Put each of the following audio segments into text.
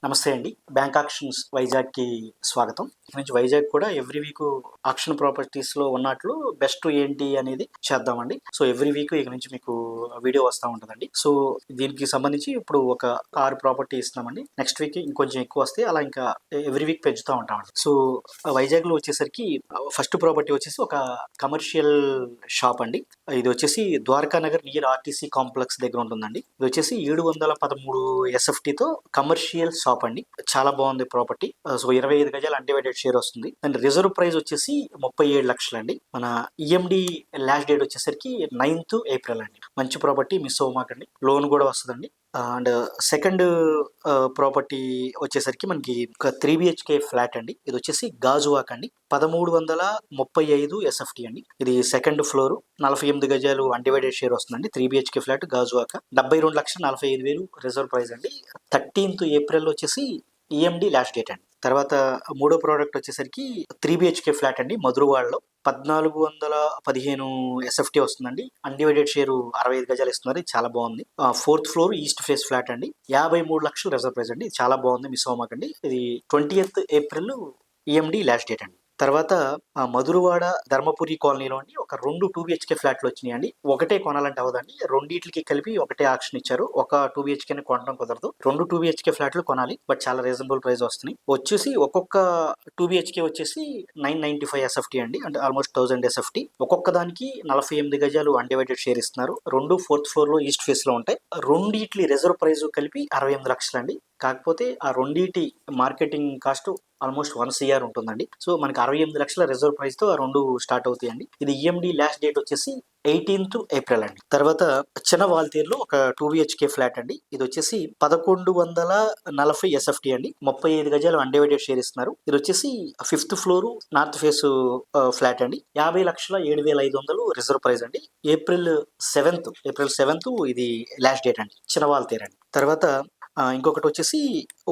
నమస్తే అండి. Bank actions వైజాగ్‌కి స్వాగతం. ఇక నుంచి వైజాగ్ కూడా ఎవ్రీ వీకు ఆక్షన్ ప్రాపర్టీస్‌లో ఉన్నట్లు బెస్ట్ ఏంటి అనేది చేద్దామండి. సో, ఎవ్రీ వీక్ ఇక నుంచి మీకు వీడియో వస్తా ఉంటదండి. సో, దీనికి సంబంధించి ఇప్పుడు ఒక 6 ప్రాపర్టీ ఇస్తున్నామండి. నెక్స్ట్ వీక్ ఇంకొంచెం ఎక్కువ వస్తాయి. అలా ఇంకా ఎవ్రీ వీక్ పెంచుతా ఉంటామండి. సో, వైజాగ్‌లో వచ్చేసరికి ఫస్ట్ ప్రాపర్టీ వచ్చేసి ఒక కమర్షియల్ షాప్ అండి. ఇది వచ్చేసి Dwaraka Nagar near RTC complex దగ్గర ఉంటుందండి. ఇది వచ్చేసి 713 ఎస్ఎఫ్టీతో కమర్షియల్ షాప్ అండి. చాలా బాగుంది ప్రాపర్టీ. సో 25 గజాల అన్డివైడెడ్ షేర్ వస్తుంది. అండ్ రిజర్వ్ ప్రైస్ వచ్చేసి 37 లక్షలు అండి. మన ఈఎండి లాస్ట్ డేట్ వచ్చేసరికి 9th ఏప్రిల్ అండి. మంచి ప్రాపర్టీ, మిస్ అవ్వమాకండి. లోన్ కూడా వస్తుందండి. అండ్ సెకండ్ ప్రాపర్టీ వచ్చేసరికి మనకి ఒక 3 బిహెచ్కే ఫ్లాట్ అండి. ఇది వచ్చేసి గాజువాక్ అండి. 1335 ఎస్ఎఫ్టీ అండి. ఇది సెకండ్ ఫ్లోర్, 48 గజాలు అన్డివైడెడ్ షేర్ వస్తుందండి. 3 BHK flat Gajuwaka. 72,45,000 reserve price అండి. 13th ఏప్రిల్ వచ్చేసి ఈఎండి లాస్ట్ డేట్ అండి. తర్వాత మూడో ప్రోడక్ట్ వచ్చేసరికి 3 బిహెచ్కే ఫ్లాట్ అండి మధురవాడలో. 1415 ఎస్ఎఫ్టీ వస్తుందండి. అన్డివైడెడ్ షేర్ 65 గజాలు ఇస్తున్నారు. ఇది చాలా బాగుంది. 4th floor east face flat అండి. 53 లక్షలు రిజర్వ్ ప్రైస్ అండి. చాలా బాగుంది, మిస్ అవ్వమాకండి. ఇది 20th April EMD last date అండి. తర్వాత మధురవాడ ధర్మపురి కాలనీలో అండి ఒక 2 బిహెచ్కే ఫ్లాట్లు వచ్చినాయండి. ఒకటే కొనాలంటే అవదండి. రెండింటికి కలిపి ఒకటే ఆక్షన్ ఇచ్చారు. ఒక 2 బిహెచ్కే కొనడం కుదరదు. 2 బిహెచ్కే ఫ్లాట్లు కొనాలి. బట్ చాలా రీజనబుల్ ప్రైస్ వస్తున్నాయి. వచ్చేసి ఒక్కొక్క 2 బిహెచ్కే వచ్చేసి 995 ఎస్ఎఫ్టీ అండి. అంటే ఆల్మోస్ట్ 1000 ఎస్ఎఫ్టీ. ఒక్కొక్క దానికి 48 గజాలు అన్డివైడెడ్ షేర్ ఇస్తున్నారు. 2 4th ఫ్లోర్ లో ఈస్ట్ ఫేస్ లో ఉంటాయి. రెండిట్లి రిజర్వ్ ప్రైస్ కలిపి 68 లక్షలు అండి. కాకపోతే ఆ రెండిటి మార్కెటింగ్ కాస్ట్ ఆల్మోస్ట్ 1 CR ఉంటుందండి. సో మనకి 68 లక్షల రిజర్వ్ ప్రైస్ తో ఆ 2 స్టార్ట్ అవుతాయండి. ఇది ఈఎండి లాస్ట్ డేట్ వచ్చేసి 18th ఏప్రిల్ అండి. తర్వాత చిన్న వాల్తీరులో ఒక 2 బిహెచ్కే ఫ్లాట్ అండి. ఇది వచ్చేసి 1140 ఎస్ఎఫ్టీ అండి. 35 గజాలు అన్డివైడెడ్ షేర్ ఇస్తున్నారు. ఇది వచ్చేసి 5th floor north face flat అండి. 50,07,500 రిజర్వ్ ప్రైస్ అండి. ఏప్రిల్ 7th ఇది లాస్ట్ డేట్ అండి. చిన్న వాల్తీరు అండి. తర్వాత ఇంకొకటి వచ్చేసి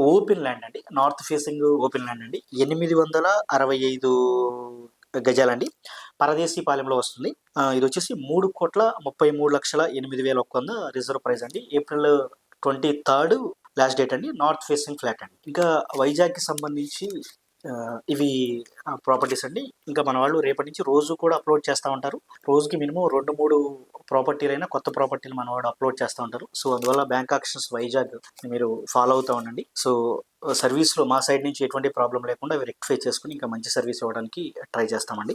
ఓపెన్ ల్యాండ్ అండి. నార్త్ ఫేసింగ్ ఓపెన్ ల్యాండ్ అండి. 865 గజాలండి. పరదేశీపాలెంలో వస్తుంది. ఇది వచ్చేసి 3,33,08,100 రిజర్వ్ ప్రైస్ అండి. ఏప్రిల్ 23rd లాస్ట్ డేట్ అండి. నార్త్ ఫేసింగ్ ఫ్లాట్ అండి. ఇంకా వైజాగ్కి సంబంధించి ఇవి ప్రాపర్టీస్ అండి. ఇంకా మన వాళ్ళు రేపటి నుంచి రోజు కూడా అప్లోడ్ చేస్తూ ఉంటారు. రోజుకి మినిమం 2-3 ప్రాపర్టీలైనా కొత్త ప్రాపర్టీలు మన వాడు అప్లోడ్ చేస్తూ ఉంటారు. సో అందువల్ల బ్యాంక్ ఆక్షన్స్ వైజాగ్ మీరు ఫాలో అవుతూ ఉండండి. సో సర్వీస్లో మా సైడ్ నుంచి ఎటువంటి ప్రాబ్లం లేకుండా అవి రెక్టిఫై చేసుకుని ఇంకా మంచి సర్వీస్ ఇవ్వడానికి ట్రై చేస్తామండి.